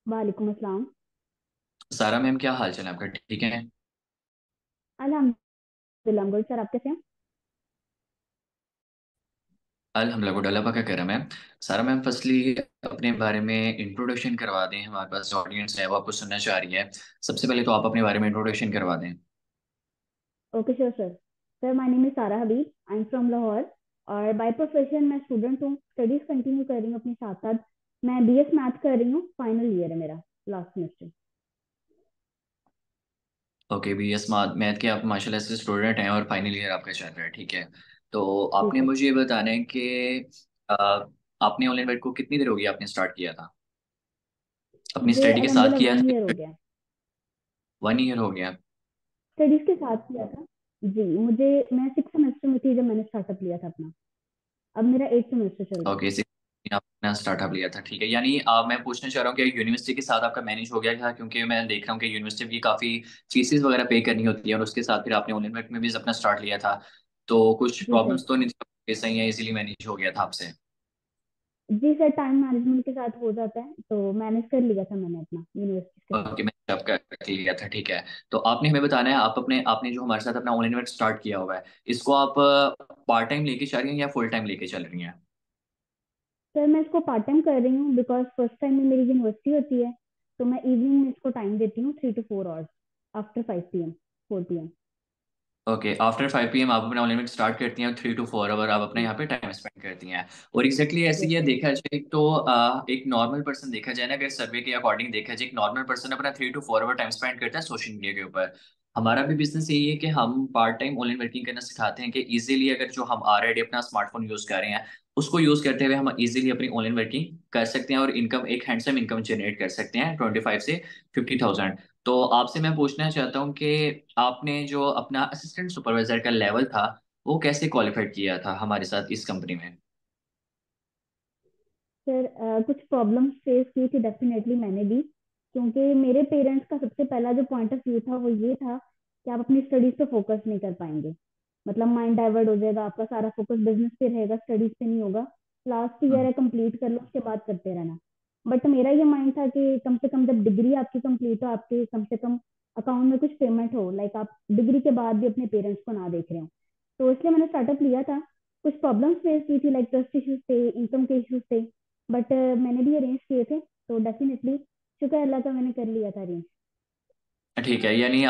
वालेकुम अस्सलाम। सारा मैम, क्या हाल चाल है आपका? ठीक है। अल्हम्दुलिल्लाह गुड। सर आप कैसे हैं? अल्हम्दुलिल्लाह गुड। अल्लाह पाक का करम है। सारा मैम, फर्स्टली अपने बारे में इंट्रोडक्शन करवा दें। हमारे पास ऑडियंस है, वो आपको सुनना चाह रही है। सबसे पहले तो आप अपने बारे में इंट्रोडक्शन करवा दें। Okay sure sir. Sir my name is सारा हबीब, आई एम फ्रॉम लाहौर। और बाय प्रोफेशन मैं स्टूडेंट हूँ, स्टडीज कंटिन्यू कर रही हूँ अपने साथ साथ। मैं बीएस मैथ कर रही हूँ, फाइनल ईयर है मेरा, last semester. Okay, BS math के आप माशाल्लाह से स्टूडेंट हैं और फाइनल ईयर आपका चल रहा है। ठीक है। तो जी आपने सर। मुझे ये बताना है कि अ, आपने ऑनलाइन वर्क को कितनी देर हो गई आपने स्टार्ट किया था? अपनी मुझे स्टडी के साथ अल्हम्दुलिल्लाह किया 1 ईयर हो था? गया। 1 ईयर हो गया। स्टडीज के साथ किया था। जी मुझे, मैं 6 सेमेस्टर में थी जब मैंने स्टार्टअप लिया था अपना। अब मेरा 8 सेमेस्टर चल रहा है। ओके, आपने स्टार्टअप लिया था। ठीक है, यानी मैं पूछना चाह रहा हूँ कि यूनिवर्सिटी के साथ आपका मैनेज हो गया था? क्योंकि मैं देख रहा हूँ कि यूनिवर्सिटी की काफ़ी फीसेस वगैरह पे करनी होती है, और उसके साथ फिर आपने ऑनलाइन वर्क में भी अपना स्टार्ट लिया था। तो कुछ जी सर। प्रॉब्लम्स तो नहीं थी? सही है, इजीली मैनेज हो गया था आपसे? जी सर, टाइम मैनेजमेंट के साथ हो जाता है, तो मैनेज कर लिया था मैंने अपना यूनिवर्सिटी के साथ। ओके, मैंने आपका कर लिया था। ठीक है। तो आपने हमें बताना है, आपने जो हमारे साथ अपना ऑनलाइन वर्क स्टार्ट किया हुआ है, इसको आप पार्ट टाइम लेके चल रही हैं या फुल टाइम लेके चल रही हैं? सर मैं इसको पार्ट टाइम कर रही हूँ बिकॉज फर्स्ट टाइम में मेरी यूनिवर्सिटी होती है। तो मैं इवनिंग में इसको टाइम देती हूँ, 3 to 4 hours, after 5 PM, 4 PM। Okay, after 5 PM आप अपना ऑनलाइन स्टार्ट करती हैं, 3 to 4 आवर आप अपने जी। यहाँ पे टाइम स्पेंड करती हैं। और एग्जैक्टली ऐसे यस ही है, सर। देखा जाए तो एक नॉर्मल पर्सन देखा जाए ना, अगर सर्वे के अकॉर्डिंग देखा जाए, एक नॉर्मल पर्सन अपना 3 to 4 आवर टाइम स्पेंड करता है सोशल मीडिया के ऊपर। हमारा भी बिजनेस यही है कि हम पार्ट टाइम ऑनलाइन वर्किंग करना सिखाते हैं कि इजीली, अगर जो हम ऑलरेडी अपना स्मार्टफोन यूज कर रहे हैं, उसको यूज करते हुए हम इजीली अपनी ऑनलाइन वर्किंग कर सकते हैं और इनकम, एक हैंडसम इनकम जनरेट कर सकते हैं 25 से 50,000। तो आपसे मैं पूछना चाहता हूँ कि आपने जो अपना असिस्टेंट सुपरवाइजर का लेवल था, वो कैसे क्वालिफाइड किया था हमारे साथ इस कंपनी में? सर कुछ प्रॉब्लम्स फेस की थी डेफिनेटली मैंने भी, क्योंकि मेरे पेरेंट्स का सबसे पहला जो पॉइंट ऑफ व्यू था वो ये था कि आप अपनी स्टडीज पे फोकस नहीं कर पाएंगे। मतलब माइंड डाइवर्ट हो जाएगा आपका, सारा फोकस बिजनेस पे रहेगा, स्टडीज पे नहीं होगा। लास्ट ईयर हम्म। है, कंप्लीट कर लो, उसके बाद करते रहना। बट मेरा ये माइंड था कि कम से कम जब डिग्री आपकी कंप्लीट हो, आपके कम से कम अकाउंट में कुछ पेमेंट हो, लाइक आप डिग्री के बाद भी अपने पेरेंट्स को ना देख रहे हो। तो इसलिए मैंने स्टार्टअप लिया था। कुछ प्रॉब्लम्स फेस की थी, लाइक ट्रस्ट इश्यूज थे, इनकम के इश्यूज थे। बट मैंने भी अरेंज किए थे, तो डेफिनेटली शुक्र है अल्लाह का, मैंने कर लिया था अरेंज। ठीक है, यानी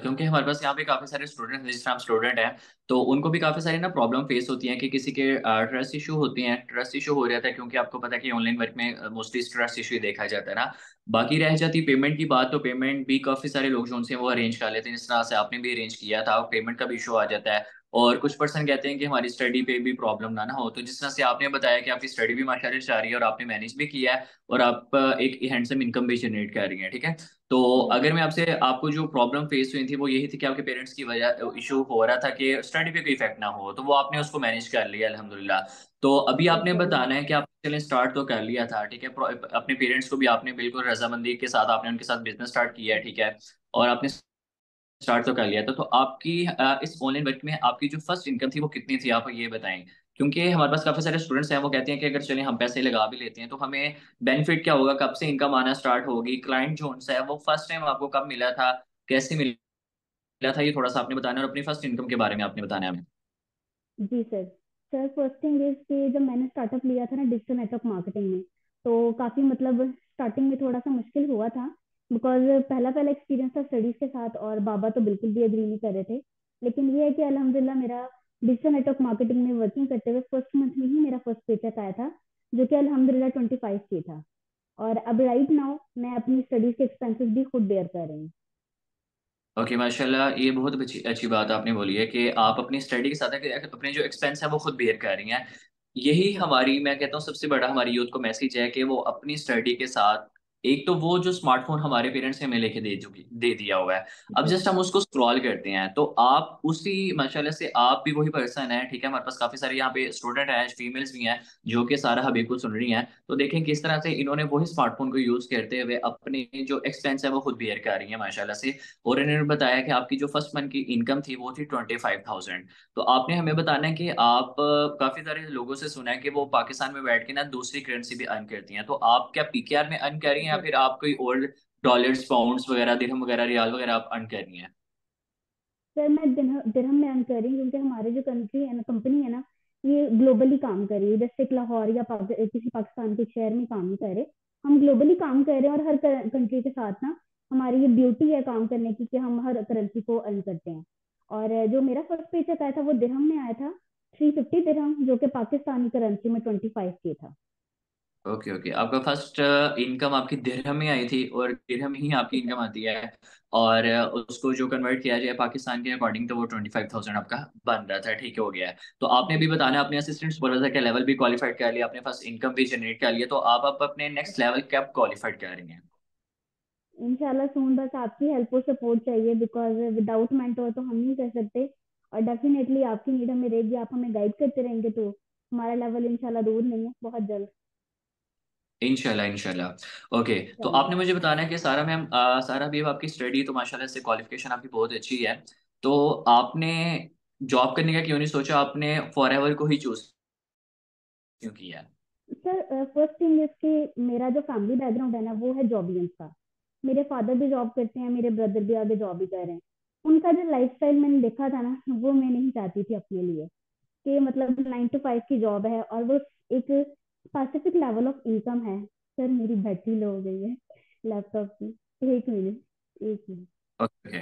क्योंकि हमारे पास यहाँ पे काफी सारे स्टूडेंट हैं, जिस तरह हम स्टूडेंट हैं, तो उनको भी काफी सारी ना प्रॉब्लम फेस होती है कि किसी के ट्रस्ट इशू होती हैं। ट्रस्ट इशू हो जाता है क्योंकि आपको पता है कि ऑनलाइन वर्क में मोस्टली ट्रस्ट इशू देखा जाता है ना। बाकी रह जाती पेमेंट की बात, तो पेमेंट भी काफी सारे लोग जो उनसे वो अरेंज कर लेते हैं, जिस तरह से आपने भी अरेंज किया था, पेमेंट का भी इशू आ जाता है। और कुछ पर्सन कहते हैं कि हमारी स्टडी पे भी प्रॉब्लम ना ना हो, तो जिस तरह से आपने बताया कि आपकी स्टडी भी माशाल्लाह से आ रही है और आपने मैनेज भी किया है, और आप एक हैंडसम इनकम भी जनरेट कर रही हैं। ठीक है। तो यस अगर सर। मैं आपसे, आपको जो प्रॉब्लम फेस हुई थी वो यही थी कि आपके पेरेंट्स की वजह इशू हो रहा था कि स्टडी पे कोई इफेक्ट ना हो, तो वो आपने उसको मैनेज कर लिया अल्हम्दुलिल्लाह। तो अभी यस आपने सर। बताना है कि आप, चलें स्टार्ट तो कर लिया था, ठीक है, अपने पेरेंट्स को भी आपने बिल्कुल रजामंदी के साथ आपने उनके साथ बिजनेस स्टार्ट किया है, ठीक है, और आपने स्टार्ट तो कर लिया था। तो आपकी इस ऑनलाइन वर्क में आपकी जो फर्स्ट इनकम थी वो कितनी थी, आप ये बताएं। क्योंकि हमारे पास काफी सारे स्टूडेंट्स हैं, वो कहते हैं कि अगर चलें हम पैसे लगा भी लेते हैं तो हमें बेनिफिट क्या होगा, कब से इनकम आना स्टार्ट होगी, क्लाइंट जो उनसे है वो फर्स्ट टाइम आपको कब मिला था, कैसे मिला था, ये थोड़ा सा आपने बताना है, और अपनी फर्स्ट इनकम के बारे में आपने बताना है हमें। जी sir. Sir first thing is कि जब मैंने स्टार्टअप लिया था ना डिजिटल नेटवर्क मार्केटिंग में, तो काफी मतलब स्टार्टिंग में थोड़ा सा मुश्किल हुआ था, बिकॉज पहला पहला एक्सपीरियंस था स्टडीज के साथ, और बाबा तो बिल्कुल भी एग्री नहीं कर रहे थे। लेकिन ये है कि अल्हम्दुलिल्लाह मेरा डिजिटल नेटवर्क मार्केटिंग में वर्किंग करते हुए फर्स्ट मंथ में ही मेरा फर्स्ट पेचेक आया था, जो कि अल्हम्दुलिल्लाह 25 के था। और अब राइट नाउ मैं अपनी स्टडीज के एक्सपेंसेस भी खुद बेयर कर रही हूँ। ओके, माशाल्लाह, ये बहुत अच्छी अच्छी बात आपने बोली है कि आप अपनी स्टडी के साथ अपने जो एक्सपेंस है वो खुद बेयर कर रही हैं। यही हमारी, मैं कहता हूँ, सबसे बड़ा हमारी यूथ को मैसेज है कि वो अपनी स्टडी के साथ, एक तो वो जो स्मार्टफोन हमारे पेरेंट्स ने हमें लेके दे दिया हुआ है, अब जी जस्ट हम उसको स्क्रॉल करते हैं, तो आप उसी, माशाल्लाह से आप भी वही पर्सन है। ठीक है, हमारे पास काफी सारे यहाँ पे स्टूडेंट हैं, फीमेल्स भी हैं, जो कि सारा हबीब को सुन रही हैं। तो देखें किस तरह से इन्होंने वही स्मार्टफोन को यूज करते हुए अपने जो एक्सपेंस है वो खुद बेयर कर रही है माशाल्लाह से। और इन्होंने बताया कि आपकी जो फर्स्ट मंथ की इनकम थी वो थी 25,000। तो आपने हमें बताना है कि आप काफी सारे लोगों से सुना है कि वो पाकिस्तान में बैठ के ना दूसरी करेंसी भी अर्न करती हैं, तो आप क्या पीकेआर में अर्न कर रही हैं या सर। फिर आप कोई ओल्ड डॉलर्स पाउंड्स वगैरह दिरहम वगैरह रियाल वगैरह आप अर्न कर रही हैं? सर मैं दिरहम में अर्न कर रही हूँ, क्योंकि हमारी जो कंट्री है ना, कंपनी है ना, ये ग्लोबली काम कर रही है। जैसे एक लाहौर या किसी पाकिस्तान के शहर में काम नहीं कर रहे, हम ग्लोबली काम कर रहे हैं। और हर कंट्री के साथ ना हमारी ये ब्यूटी है काम करने की, कि हम हर करेंसी को अर्न करते हैं। और जो मेरा फर्स्ट पे चेक आया था वो दिरहम में आया था, 350 दिरहम, जो कि पाकिस्तानी करेंसी में 25 के था। ओके ओके, आपका फर्स्ट इनकम आपकी दिरहम में आई थी और दिरहम ही आपकी जी सर। इनकम आती है। और उसको जो कन्वर्ट किया जाए पाकिस्तान के अकॉर्डिंग तो वो 25,000 आपका बन रहा था। ठीक हो गया है। तो आपने जी भी बताना अपने असिस्टेंट्स बोला था कि लेवल भी क्वालिफाइड कर लिया, अपने फर्स्ट इनकम भी जनरेट कर लिया, तो आप अब अपने नेक्स्ट लेवल कब क्वालिफाइड कर रही हैं? इंशाल्लाह सून, बस आपकी हेल्प और सपोर्ट चाहिए, बिकॉज विदाउट मेंटोर तो हम नहीं कर सकते। और डेफिनेटली आपकी नीड हमें रहेगी, आप हमें गाइड करते रहेंगे तो हमारा लेवल इंशाल्लाह दूर नहीं है, बहुत जल्द। इंशाल्लाह इंशाल्लाह। ओके। तो इंशाल्लाह। आपने मुझे बताना है कि सारा मैम, सारा भी आपकी स्टडी तो माशाल्लाह से क्वालिफिकेशन आपकी बहुत अच्छी है। तो आपने जॉब करने का क्यों नहीं सोचा? आपने फॉर को ही चूज क्यों किया? सर फर्स्ट थिंग इज कि मेरा जो फैमिली बैकग्राउंड है ना, वो है जॉबियंस का। मेरे फादर भी जॉब करते हैं, मेरे ब्रदर भी आगे जॉब ही कर रहे हैं। उनका जो लाइफस्टाइल मैंने देखा था ना, वो मैं नहीं चाहती थी अपने लिए। कि मतलब 9 to 5 की जॉब है, और वो एक स्पेसिफिक लेवल ऑफ इनकम है। सर मेरी बैटरी लो हो गई है लैपटॉप की। एक मिनट, एक मिनट। ओके।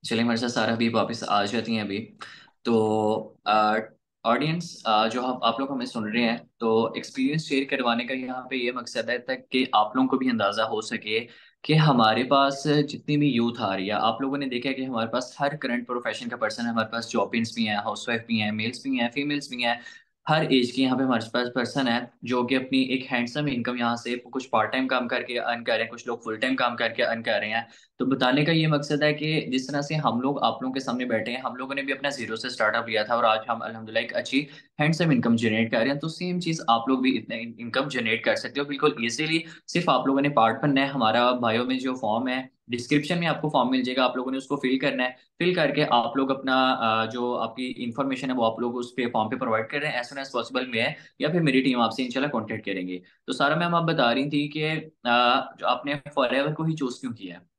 चलिए, मेरे साथ सारा भी वापस आ जाती हैं अभी। तो ऑडियंस, जो आप लोग हमें सुन रहे हैं, तो एक्सपीरियंस शेयर करवाने का यहाँ पे ये मकसद है ताकि आप लोगों को भी अंदाजा हो सके कि हमारे पास जितनी भी यूथ आ रही है, आप लोगों ने देखा है कि हमारे पास हर करंट प्रोफेशन का पर्सन है। हमारे पास जॉबियंस भी हैं, हाउसवाइफ भी हैं, मेल्स भी हैं, फीमेल्स भी हैं। हर एज की यहाँ पे हमारे पास पर्सन है जो कि अपनी एक हैंडसम इनकम यहाँ से कुछ पार्ट टाइम काम करके अर्न कर रहे हैं, कुछ लोग फुल टाइम काम करके अर्न कर रहे हैं। तो बताने का ये मकसद है कि जिस तरह से हम लोग आप लोगों के सामने बैठे हैं, हम लोगों ने भी अपना जीरो से स्टार्टअप लिया था और आज हम अल्हम्दुलिल्लाह एक अच्छी हैंडसम इनकम जनरेट कर रहे हैं। तो सेम चीज आप लोग भी इतना इनकम जनरेट कर सकते हो बिल्कुल इजीली। सिर्फ आप लोगों ने पार्ट बनना है। हमारा बायो में जो फॉर्म है, डिस्क्रिप्शन में आपको फॉर्म मिल जाएगा, आप लोगों ने उसको फिल करना है। फिल करके आप लोग अपना जो आपकी इन्फॉर्मेशन है वो आप लोग उस पे फॉर्म पे प्रोवाइड कर रहे हैं एज सुन एज पॉसिबल में है, या फिर मेरी टीम आपसे इंशाल्लाह कॉन्टेक्ट करेंगे। तो सारा मैम, आप बता रही थी कि जो आपने फॉरएवर को ही चूज क्यों किया है?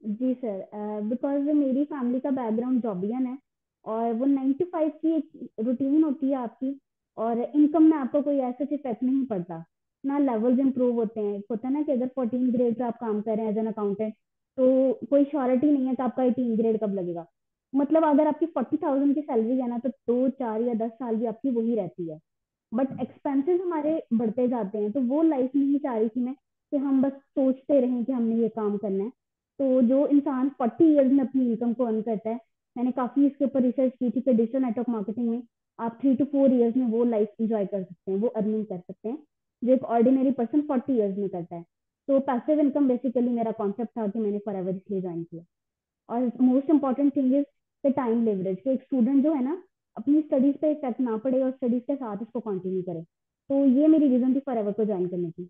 जी सर, बिकॉज मेरी फैमिली का बैकग्राउंड जॉबियन है, और वो 9 to 5 की एक रूटीन होती है आपकी। और इनकम में आपको कोई ऐसा इफेक्ट नहीं पड़ता, ना लेवल्स इंप्रूव होते हैं। एक होता है ना कि अगर 14 ग्रेड पे आप काम कर रहे हैं एज एन अकाउंटेंट, तो कोई श्योरिटी नहीं है कि आपका 18 ग्रेड कब लगेगा। मतलब अगर आपकी 40,000 की सैलरी है ना, तो 2 4 या 10 साल भी आपकी वही रहती है। बट एक्सपेंसेस हमारे बढ़ते जाते हैं, तो वो लाइफ नहीं चाह रही थी मैं, कि हम बस सोचते रहें कि हमने ये काम करना है। तो जो इंसान 40 ईयर्स में अपनी इनकम को अर्न करता है, मैंने काफी इसके ऊपर रिसर्च की थी कि डिजिटल नेटवर्क मार्केटिंग में आप 3 to 4 ईयर्स में वो लाइफ इंजॉय कर सकते हैं, वो अर्निंग कर सकते हैं, जो एक ऑर्डिनरी पर्सन 40 ईयर्स में करता है। तो पैसिव इनकम बेसिकली मेरा कॉन्सेप्ट था कि मैंने फॉरएवर इसलिए ज्वाइन किया। और most important thing is the time leverage, कि एक स्टूडेंट जो है ना, अपनी स्टडीज पे इफेक्ट ना पड़े और स्टडीज के साथ उसको कंटिन्यू करे। तो ये मेरी रीजन थी फॉरएवर को ज्वाइन करने की।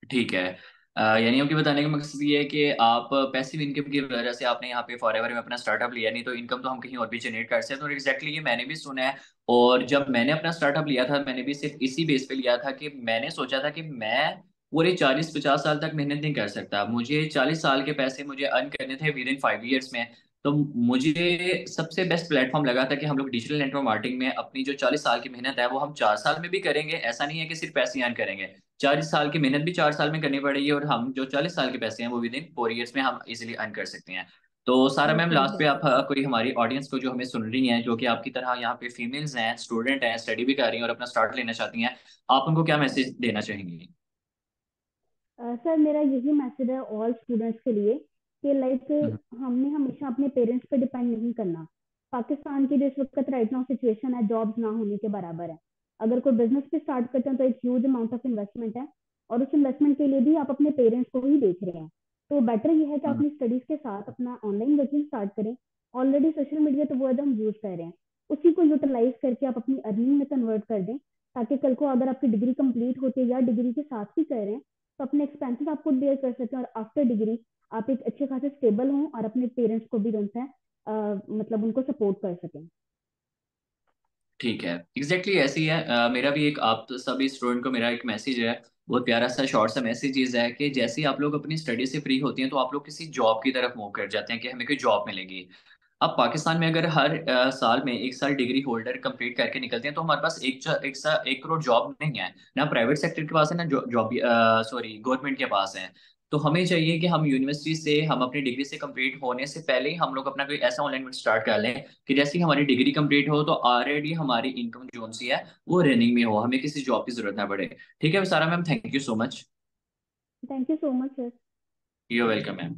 ठीक है। यानी आपके बताने का मकसद ये है कि आप पैसिव इनकम की वजह से आपने यहाँ पे फॉरएवर में अपना स्टार्टअप लिया, नहीं तो इनकम तो हम कहीं और भी जनरेट कर सकते हैं। तो एग्जैक्टली ये मैंने भी सुना है। और जब मैंने अपना स्टार्टअप लिया था, मैंने भी सिर्फ इसी बेस पे लिया था कि मैंने सोचा था कि मैं पूरे 40 50 साल तक मेहनत नहीं कर सकता, मुझे 40 साल के पैसे मुझे अर्न करने थे विद इन 5 ईयर्स में। तो मुझे सबसे बेस्ट प्लेटफॉर्म लगा था कि हम लोग डिजिटल नेटवर्क मार्केटिंग में अपनी जो 40 साल की मेहनत है वो हम 4 साल में भी करेंगे। ऐसा नहीं है कि सिर्फ पैसे अर्न करेंगे, 40 साल की मेहनत भी 4 साल में करनी पड़ेगी और हम जो 40 साल के पैसे हैं वो विद इन 4 ईयर्स में हम इजिली अर्न कर सकते हैं। तो सारा मैम, बिल्कुल लास्ट पे आप बिल्कुल। कोई हमारी ऑडियंस को जो हमें सुन रही हैं, जो कि आपकी तरह यहाँ पे फीमेल्स हैं, स्टूडेंट हैं, स्टडी भी कर रही हैं और अपना स्टार्ट लेना चाहती हैं, आप उनको क्या मैसेज देना चाहेंगी? सर मेरा यही मैसेज है ऑल स्टूडेंट्स के लिए, कि लाइक हम्म। हमने हमेशा अपने पेरेंट्स पे डिपेंड नहीं करना। पाकिस्तान की जो इस वक्त राइट नाउ सिचुएशन है, जॉब्स ना होने के बराबर है। अगर कोई बिजनेस भी स्टार्ट करते हैं तो एक ह्यूज अमाउंट ऑफ इन्वेस्टमेंट है, और उस इन्वेस्टमेंट के लिए भी आप अपने पेरेंट्स को ही देख रहे हैं। तो बेटर ये है कि आप हम्म। अपनी स्टडीज के साथ अपना ऑनलाइन वर्किंग स्टार्ट करें। ऑलरेडी सोशल मीडिया तो वो हम यूज कर रहे हैं, उसी को यूटिलाइज करके आप अपनी अर्निंग में कन्वर्ट कर दें, ताकि कल को अगर आपकी डिग्री कंप्लीट होती है या डिग्री के साथ भी कर रहे हैं, तो अपने एक्सपेंसेस आप खुद बेयर कर सकते हैं। और आफ्टर डिग्री आप एक अच्छे खासे स्टेबल हों और अपने पेरेंट्स को भी उनसे मतलब उनको सपोर्ट कर सकें। ठीक है, एग्जैक्टली ऐसे ही है। मेरा भी एक, आप सभी स्टूडेंट को मेरा एक मैसेज है, बहुत प्यारा सा शॉर्ट सा मैसेज है कि जैसे ही आप लोग अपनी स्टडी से फ्री होती हैं तो आप लोग किसी जॉब की तरफ मूव कर जाते हैं कि हमें कोई जॉब मिलेगी। अब पाकिस्तान में अगर हर साल में एक साल डिग्री होल्डर कंप्लीट करके निकलते हैं तो हमारे पास एक करोड़ जॉब नहीं है ना, प्राइवेट सेक्टर के पास है ना जॉब, सॉरी गवर्नमेंट के पास है। तो हमें चाहिए कि हम यूनिवर्सिटी से, हम अपनी डिग्री से कंप्लीट होने से पहले ही हम लोग अपना कोई ऐसा ऑनलाइन स्टार्ट कर लें कि जैसे ही हमारी डिग्री कंप्लीट हो तो ऑलरेडी हमारी इनकम जो सी है वो रनिंग में हो, हमें किसी जॉब की जरूरत ना पड़े। ठीक है सारा ma'am, thank you so much. Thank you so much sir. You welcome ma'am.